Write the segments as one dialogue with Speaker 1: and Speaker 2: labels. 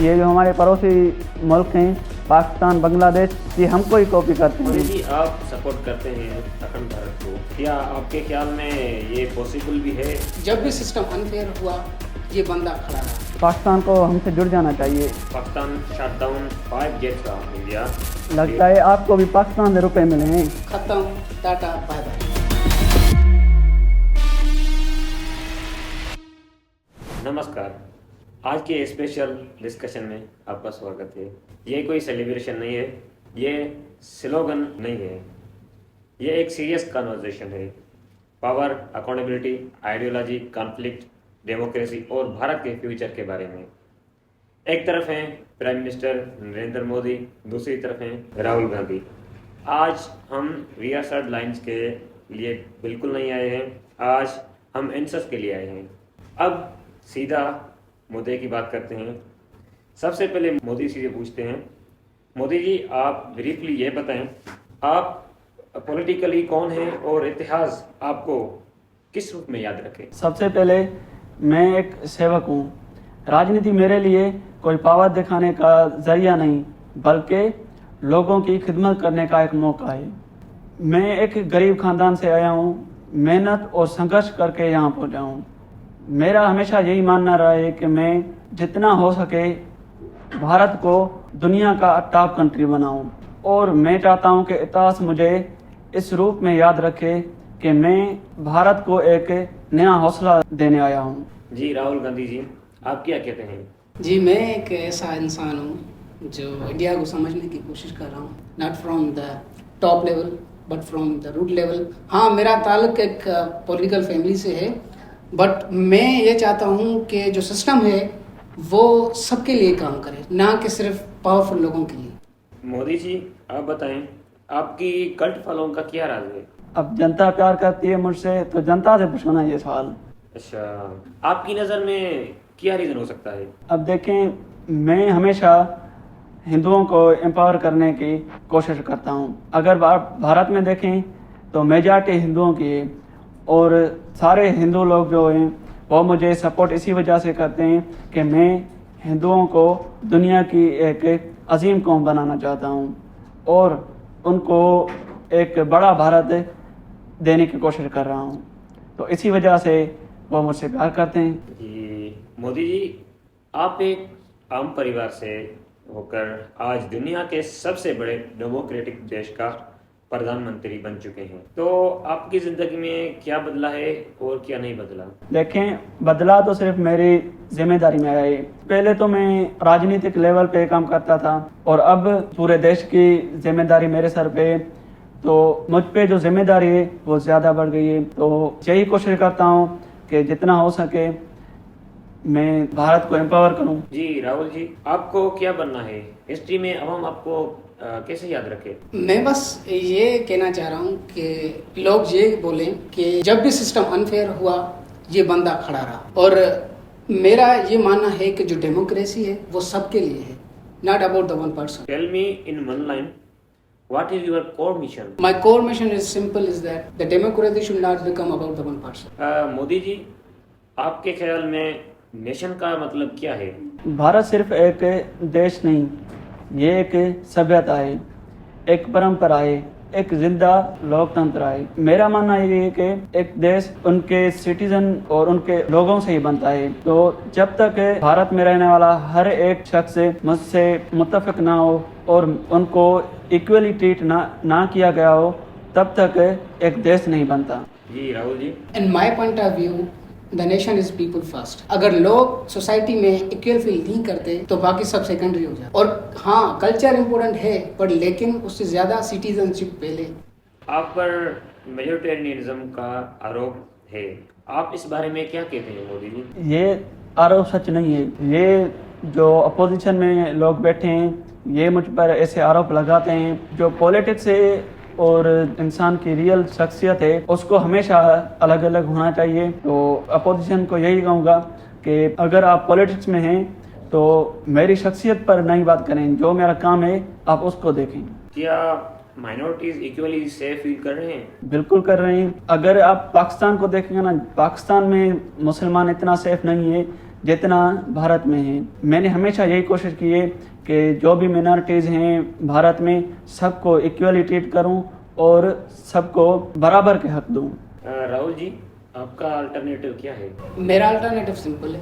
Speaker 1: ये जो हमारे पड़ोसी मुल्क हैं पाकिस्तान, बांग्लादेश, ये हमको ही कॉपी करते
Speaker 2: मोदी
Speaker 1: हैं।
Speaker 2: जी, आप सपोर्ट करते हैं अखंड भारत को, क्या आपके ख्याल में ये पॉसिबल भी है?
Speaker 3: जब भी सिस्टम अनफेयर हुआ, ये बंदा खड़ा रहा।
Speaker 1: पाकिस्तान को हमसे जुड़ जाना चाहिए।
Speaker 2: पाकिस्तान शट डाउन 5 जेट्स का इंडिया।
Speaker 1: लगता है आपको भी पाकिस्तान से रुपए मिले हैं।
Speaker 3: खत्म, टाटा, बाय बाय।
Speaker 2: नमस्कार, आज के स्पेशल डिस्कशन में आपका स्वागत है। ये कोई सेलिब्रेशन नहीं है, ये स्लोगन नहीं है, ये एक सीरियस कन्वर्सेशन है। Power, accountability, ideology, conflict, democracy और भारत के फ्यूचर के बारे में। एक तरफ हैं प्राइम मिनिस्टर नरेंद्र मोदी, दूसरी तरफ हैं राहुल गांधी। आज हम रियासत लाइन्स के लिए बिल्कुल नहीं आए हैं, आज हम एंसर्स के लिए आए हैं। अब सीधा मुद्दे की बात करते हैं। सबसे पहले मोदी जी से पूछते हैं, मोदी जी आप ब्रीफली ये बताएं, आप पॉलिटिकली कौन हैं और इतिहास आपको किस रूप में याद रखे?
Speaker 1: सबसे पहले मैं एक सेवक हूँ। राजनीति मेरे लिए कोई पावर दिखाने का जरिया नहीं, बल्कि लोगों की खिदमत करने का एक मौका है। मैं एक गरीब खानदान से आया हूँ, मेहनत और संघर्ष करके यहाँ पहुँचा हूँ। मेरा हमेशा यही मानना रहा है कि मैं जितना हो सके भारत को दुनिया का टॉप कंट्री बनाऊं, और मैं चाहता हूं कि इतिहास मुझे इस रूप में याद रखे कि मैं भारत को एक नया हौसला देने आया हूं।
Speaker 2: जी राहुल गांधी जी, आप क्या कहते हैं?
Speaker 3: जी, मैं एक ऐसा इंसान हूँ जो इंडिया को समझने की कोशिश कर रहा हूँ, not from the top level but from the root level. हाँ, मेरा ताल्लुक एक पॉलिटिकल फैमिली से है, बट मैं ये चाहता हूँ कि जो सिस्टम है वो सबके लिए काम करे, ना कि सिर्फ पावरफुल लोगों के लिए।
Speaker 2: मोदी जी आप बताएं, आपकी कल्ट फॉलोइंग का क्या राज है?
Speaker 1: अब जनता प्यार करती है मुझसे, तो जनता से पूछना ये सवाल।
Speaker 2: अच्छा, आपकी नज़र में क्या रीज़न हो सकता है? अब
Speaker 1: देखें, मैं हमेशा हिंदुओं को एम्पावर करने की कोशिश करता हूँ। अगर भारत में देखें तो मेजॉरिटी हिंदुओं की है, और सारे हिंदू लोग जो हैं वो मुझे सपोर्ट इसी वजह से करते हैं कि मैं हिंदुओं को दुनिया की एक अजीम कौम बनाना चाहता हूँ और उनको एक बड़ा भारत देने की कोशिश कर रहा हूँ। तो इसी वजह से वो मुझसे प्यार करते हैं।
Speaker 2: जी मोदी जी, आप एक आम परिवार से होकर आज दुनिया के सबसे बड़े डेमोक्रेटिक देश का प्रधानमंत्री बन चुके हैं, तो आपकी जिंदगी में क्या बदला है और क्या नहीं बदला?
Speaker 1: देखें, बदला तो सिर्फ मेरी जिम्मेदारी में आया है। पहले तो मैं राजनीतिक लेवल पे काम करता था और अब पूरे देश की जिम्मेदारी मेरे सर पे, तो मुझ पे जो जिम्मेदारी है वो ज़्यादा बढ़ गई है। तो यही कोशिश करता हूँ कि जितना हो सके मैं भारत को एम्पावर करूँ।
Speaker 2: जी राहुल जी, आपको क्या बनना है हिस्ट्री में? अब हम आपको कैसे याद रखे?
Speaker 3: मैं बस ये कहना चाह रहा हूँ कि लोग ये बोलें कि जब भी सिस्टम अनफेयर हुआ, ये बंदा खड़ा रहा। और मेरा ये मानना है कि जो डेमोक्रेसी है वो सबके लिए है, not about the one person.
Speaker 2: Tell me in one line, what is your core mission?
Speaker 3: My core mission is simple, is that the democracy should not become about the one person.
Speaker 2: Modi ji, आपके ख्याल में nation का मतलब क्या है?
Speaker 1: भारत सिर्फ एक देश नहीं, ये एक सभ्यता है, एक परंपरा है, एक जिंदा लोकतंत्र है। मेरा मानना ये है कि एक देश उनके सिटीजन और उनके लोगों से ही बनता है। तो जब तक भारत में रहने वाला हर एक शख्स मुझसे मुत्तफिक ना हो और उनको इक्वली ट्रीट ना किया गया हो, तब तक एक देश नहीं बनता।
Speaker 2: जी Rahul ji,
Speaker 3: in my point of view the nation is people first. अगर लोग सोसाइटी में इक्वल फील नहीं करते तो बाकी सब सेकेंडरी हो जाता। और हाँ, कल्चर इम्पोर्टेंट है, पर लेकिन उससे ज्यादा सिटीजनशिप पहले।
Speaker 2: आप पर मेजोरिटेरियनिज्म का आरोप है, आप इस बारे में क्या कहते हैं मोदी जी?
Speaker 1: ये आरोप सच नहीं है। ये जो अपोजिशन में लोग बैठे हैं, ये मुझ पर ऐसे आरोप लगाते हैं। जो पॉलिटिक्स है और इंसान की रियल शख्सियत है, उसको हमेशा अलग अलग होना चाहिए। तो अपोजिशन को यही कहूँगा कि अगर आप पॉलिटिक्स में हैं तो मेरी शख्सियत पर नहीं बात करें, जो मेरा काम है आप उसको देखें।
Speaker 2: क्या माइनॉरिटीज इक्वली सेफ फील कर रहे हैं?
Speaker 1: बिल्कुल कर रहे हैं। अगर आप पाकिस्तान को देखेंगे ना, पाकिस्तान में मुसलमान इतना सेफ नहीं है जितना भारत में है। मैंने हमेशा यही कोशिश की है कि जो भी मिनॉरिटीज़ हैं भारत में सबको इक्वली ट्रीट करूं और सबको बराबर के हक दूं।
Speaker 2: राहुल जी, आपका अल्टरनेटिव क्या है?
Speaker 3: मेरा अल्टरनेटिव सिंपल है,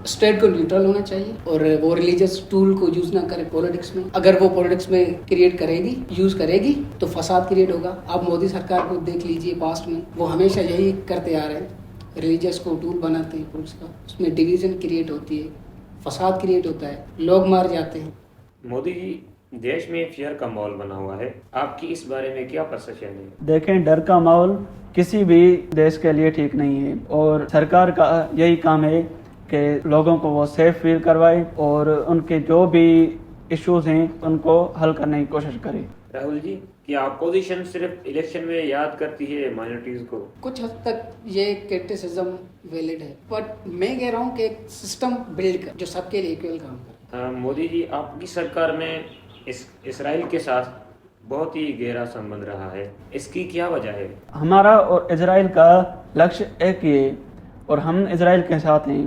Speaker 3: स्टेट को न्यूट्रल होना चाहिए और वो रिलीजियस टूल को यूज ना करे पॉलिटिक्स में। अगर वो पॉलिटिक्स में क्रिएट करेगी, यूज करेगी, तो फसाद क्रिएट होगा। आप मोदी सरकार को देख लीजिए, पास्ट में वो हमेशा यही करते आ रहे हैं, रिलीजियस को टूल बनाते हैं पुलिस का, उसमें डिवीजन क्रिएट होती है, फसाद क्रिएट होता है, लोग मार जाते हैं।
Speaker 2: मोदी जी, देश में फियर का माहौल बना हुआ है, आपकी इस बारे में क्या परसेप्शन है?
Speaker 1: देखें, डर का माहौल किसी भी देश के लिए ठीक नहीं है और सरकार का यही काम है कि लोगों को वो सेफ फील करवाए और उनके जो भी इश्यूज हैं उनको हल करने की कोशिश करे।
Speaker 2: राहुल जी, क्या अपोजिशन सिर्फ इलेक्शन में याद करती है माइनॉरिटीज को?
Speaker 3: कुछ हद तक ये क्रिटिसिज्म वैलिड है, बट मैं कह रहा हूँ कि एक सिस्टम बिल्ड कर जो सबके लिए इक्वल काम करे।
Speaker 2: मोदी जी, आपकी सरकार में इसराइल के साथ बहुत ही गहरा संबंध रहा है, इसकी क्या वजह है?
Speaker 1: हमारा और इजराइल का लक्ष्य एक ही है और हम इजराइल के साथ हैं।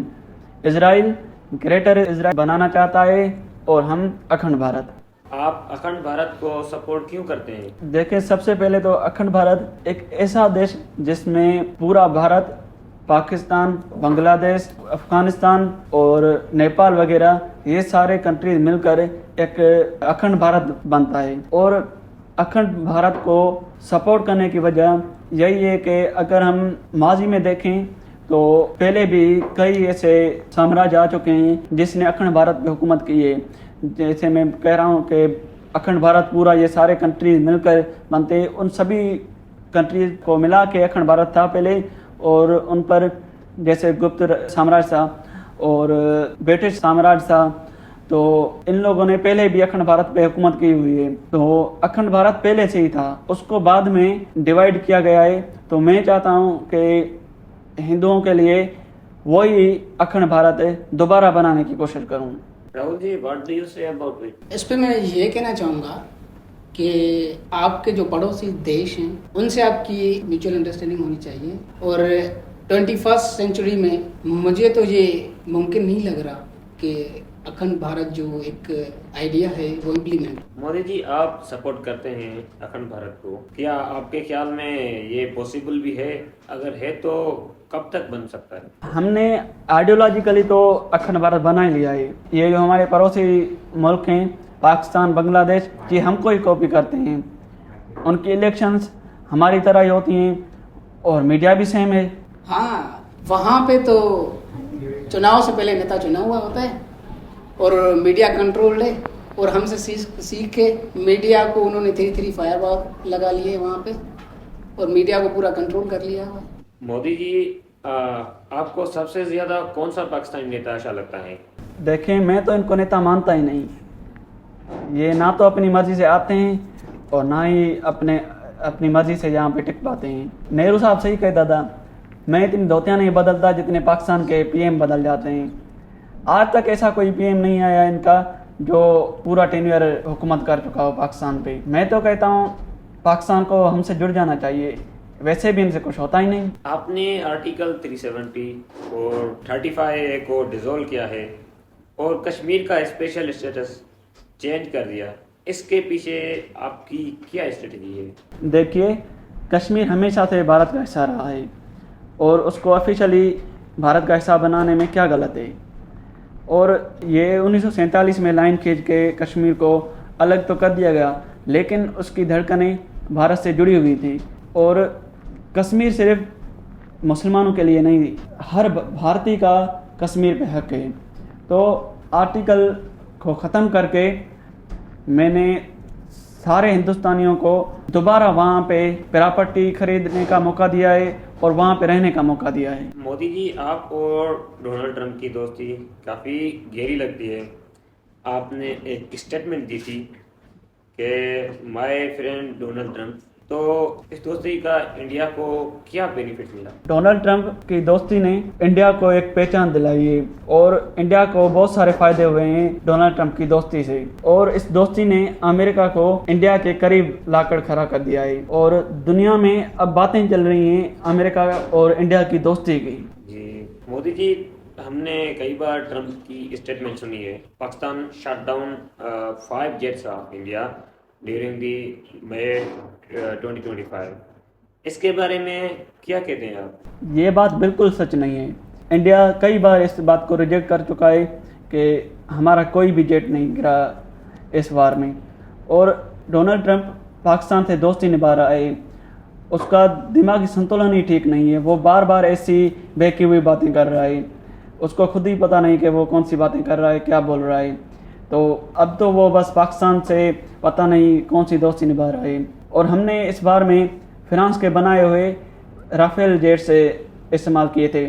Speaker 1: इजराइल ग्रेटर इजराइल बनाना चाहता है और हम अखंड भारत।
Speaker 2: आप अखंड भारत को सपोर्ट क्यों करते हैं?
Speaker 1: देखिए, सबसे पहले तो अखंड भारत एक ऐसा देश जिसमें पूरा भारत, पाकिस्तान, बांग्लादेश, अफगानिस्तान और नेपाल वगैरह ये सारे कंट्रीज मिलकर एक अखंड भारत बनता है। और अखंड भारत को सपोर्ट करने की वजह यही है कि अगर हम माजी में देखें तो पहले भी कई ऐसे साम्राज्य आ चुके हैं जिसने अखंड भारत पे हुकूमत की है। जैसे मैं कह रहा हूँ कि अखंड भारत पूरा ये सारे कंट्रीज मिलकर बनते हैं, उन सभी कंट्रीज को मिला के अखंड भारत था पहले। और उन पर जैसे गुप्त साम्राज्य था और ब्रिटिश साम्राज्य था, तो इन लोगों ने पहले भी अखंड भारत पे हुकूमत की हुई है। तो अखंड भारत पहले से ही था, उसको बाद में डिवाइड किया गया है। तो मैं चाहता हूँ कि हिंदुओं के लिए वही अखंड भारत दोबारा बनाने की कोशिश करूँ।
Speaker 2: Rahul ji, what do you say about it?
Speaker 3: इस पे मैं ये कहना चाहूँगा कि आपके जो पड़ोसी देश हैं उनसे आपकी म्यूचुअल अंडरस्टैंडिंग होनी चाहिए। और 21st सेंचुरी में मुझे तो ये मुमकिन नहीं लग रहा कि अखंड भारत जो एक आइडिया है वो इम्प्लीमेंट।
Speaker 2: मोदी जी, आप सपोर्ट करते हैं अखंड भारत को, क्या आपके ख्याल में ये पॉसिबल भी है? अगर है तो कब तक बन सकता है?
Speaker 1: हमने आइडियोलॉजिकली तो अखंड भारत बना ही लिया है। ये जो हमारे पड़ोसी मुल्क हैं, पाकिस्तान, बांग्लादेश, ये हमको ही कॉपी करते हैं। उनकी इलेक्शंस हमारी तरह ही होती हैं और मीडिया भी सेम है।
Speaker 3: हाँ, वहाँ पे तो चुनाव से पहले नेता चुना हुआ होता है और मीडिया कंट्रोल्ड है और हमसे सीख के मीडिया को उन्होंने 3 फायरवॉल लगा लिए वहाँ पे और मीडिया को पूरा कंट्रोल कर लिया हुआ।
Speaker 2: मोदी जी, आपको सबसे ज्यादा कौन सा पाकिस्तानी नेता अच्छा लगता है?
Speaker 1: देखें, मैं तो इनको नेता मानता ही नहीं। ये ना तो अपनी मर्जी से आते हैं और ना ही अपनी मर्जी से यहाँ पे टिक पाते हैं। नेहरू साहब सही कहे दादा, मैं इतनी धोतियाँ नहीं बदलता जितने पाकिस्तान के पीएम बदल जाते हैं। आज तक ऐसा कोई पीएम नहीं आया इनका जो पूरा टेन्योर हुकूमत कर चुका हो पाकिस्तान पे। मैं तो कहता हूँ पाकिस्तान को हमसे जुड़ जाना चाहिए, वैसे भी इनसे कुछ होता ही नहीं।
Speaker 2: आपने आर्टिकल 370 और 35A को डिसॉल्व किया है और कश्मीर का स्पेशल स्टेटस चेंज कर दिया, इसके पीछे आपकी क्या स्ट्रेटजी है?
Speaker 1: देखिए, कश्मीर हमेशा से भारत का हिस्सा रहा है और उसको ऑफिशियली भारत का हिस्सा बनाने में क्या गलत है। और ये 1947 में लाइन खींच के कश्मीर को अलग तो कर दिया गया, लेकिन उसकी धड़कनें भारत से जुड़ी हुई थी। और कश्मीर सिर्फ मुसलमानों के लिए नहीं, हर भारतीय का कश्मीर पे हक है। तो आर्टिकल को ख़त्म करके मैंने सारे हिंदुस्तानियों को दोबारा वहाँ पे प्रॉपर्टी खरीदने का मौका दिया है और वहाँ पे रहने का मौका दिया है।
Speaker 2: मोदी जी, आप और डोनाल्ड ट्रंप की दोस्ती काफ़ी गहरी लगती है। आपने एक स्टेटमेंट दी थी कि माय फ्रेंड डोनाल्ड ट्रंप, तो इस दोस्ती का इंडिया को क्या बेनिफिट मिला?
Speaker 1: डोनाल्ड ट्रंप की दोस्ती ने इंडिया को एक पहचान दिलाई है और इंडिया को बहुत सारे फायदे हुए हैं डोनाल्ड ट्रंप की दोस्ती से। और इस दोस्ती ने अमेरिका को इंडिया के करीब लाकर खड़ा कर दिया है और दुनिया में अब बातें चल रही हैं अमेरिका और इंडिया की दोस्ती की।
Speaker 2: जी मोदी जी, हमने कई बार ट्रंप की स्टेटमेंट सुनी है, Pakistan shut down 5 jets of India during the May 2025। इसके बारे में क्या कहते हैं आप?
Speaker 1: ये बात बिल्कुल सच नहीं है। इंडिया कई बार इस बात को रिजेक्ट कर चुका है कि हमारा कोई भी जेट नहीं गिरा इस वार में। और डोनाल्ड ट्रंप पाकिस्तान से दोस्ती निभा रहा है, उसका दिमागी संतुलन ही ठीक नहीं है। वो बार बार ऐसी बहकी हुई बातें कर रहा है, उसको खुद ही पता नहीं कि वो कौन सी बातें कर रहा है, क्या बोल रहा है। तो अब तो वो बस पाकिस्तान से पता नहीं कौन सी दोस्ती निभा रहा है। और हमने इस बार में फ्रांस के बनाए हुए राफेल जेट से इस्तेमाल किए थे।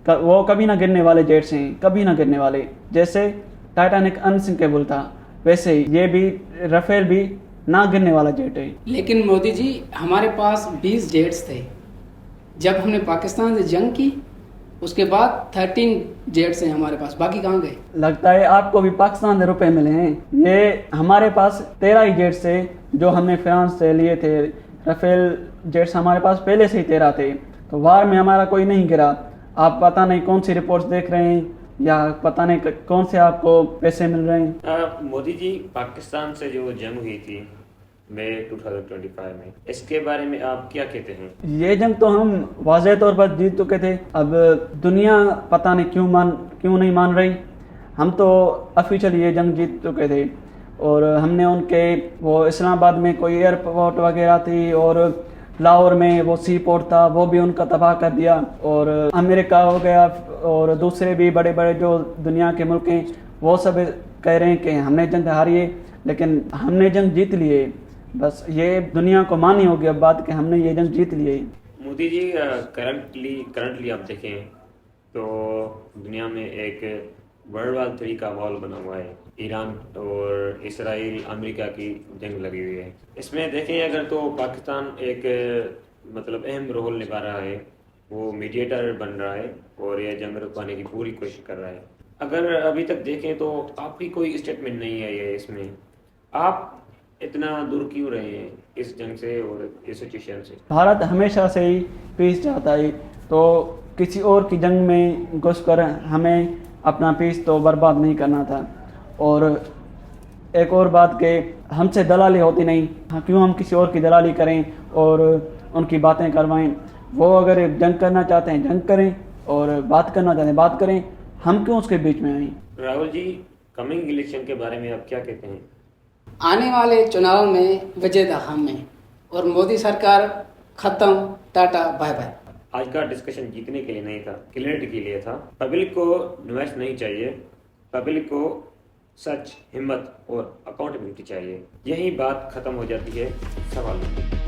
Speaker 1: वो कभी ना गिरने वाले जेट्स हैं, कभी ना गिरने वाले। जैसे टाइटैनिक अनसिंकेबल था, वैसे ही ये भी राफेल भी ना गिरने वाला जेट है।
Speaker 3: लेकिन मोदी जी, हमारे पास 20 जेट्स थे जब हमने पाकिस्तान से जंग की। उसके बाद 13 जेट्स हैं हमारे पास, बाकी कहाँ गए?
Speaker 1: लगता है आपको भी पाकिस्तान से रुपए मिले हैं। ये हमारे पास 13 ही जेट्स थे जो हमने फ्रांस से लिए थे। राफेल जेट्स हमारे पास पहले से ही 13 थे, तो वार में हमारा कोई नहीं गिरा। आप पता नहीं कौन सी रिपोर्ट्स देख रहे हैं या पता नहीं कौन से आपको पैसे मिल रहे हैं।
Speaker 2: मोदी जी, पाकिस्तान से जो जंग हुई थी मई 2025 में, इसके बारे में आप क्या कहते हैं?
Speaker 1: ये जंग तो हम वाज़ेह तौर पर जीत चुके थे। अब दुनिया पता नहीं क्यों नहीं मान रही। हम तो ऑफिशियली ये जंग जीत चुके थे। और हमने उनके वो इस्लामाबाद में कोई एयरपोर्ट वगैरह थी और लाहौर में वो सी पोर्ट था, वो भी उनका तबाह कर दिया। और अमेरिका हो गया और दूसरे भी बड़े बड़े जो दुनिया के मुल्क हैं, वो सब कह रहे हैं कि हमने जंग हारी है, लेकिन हमने जंग जीत ली है। बस ये दुनिया को मानी होगी अब बात कि हमने ये जंग जीत ली है।
Speaker 2: मोदी जी, करंटली आप देखें तो दुनिया में एक वर्ल्ड वार 3 का माहौल बना हुआ है। ईरान और इसराइल अमेरिका की जंग लगी हुई है। इसमें देखें अगर तो पाकिस्तान एक मतलब अहम रोल निभा रहा है, वो मीडिएटर बन रहा है और यह जंग रुकवाने की पूरी कोशिश कर रहा है। अगर अभी तक देखें तो आपकी कोई स्टेटमेंट नहीं है ये इसमें। आप इतना दूर क्यों रहे हैं इस जंग से और इस सिचुएशन से?
Speaker 1: भारत हमेशा से ही पीस चाहता है, तो किसी और की जंग में घुसकर हमें अपना पीस तो बर्बाद नहीं करना था। और एक और बात कि हमसे दलाली होती नहीं, क्यों हम किसी और की दलाली करें और उनकी बातें करवाएं। वो अगर जंग करना चाहते हैं जंग करें और बात करना चाहते हैं बात करें, हम क्यों उसके बीच में आए?
Speaker 2: राहुल जी, कमिंग इलेक्शन के बारे में आप क्या कहते हैं?
Speaker 3: आने वाले चुनाव में विजय हम हैं और मोदी सरकार खत्म, टाटा बाय बाय।
Speaker 2: आज का डिस्कशन जीतने के लिए नहीं था, क्लियरिटी के लिए था। पब्लिक को नुमाइश नहीं चाहिए, पब्लिक को सच, हिम्मत और अकाउंटेबिलिटी चाहिए। यही बात खत्म हो जाती है सवाल में।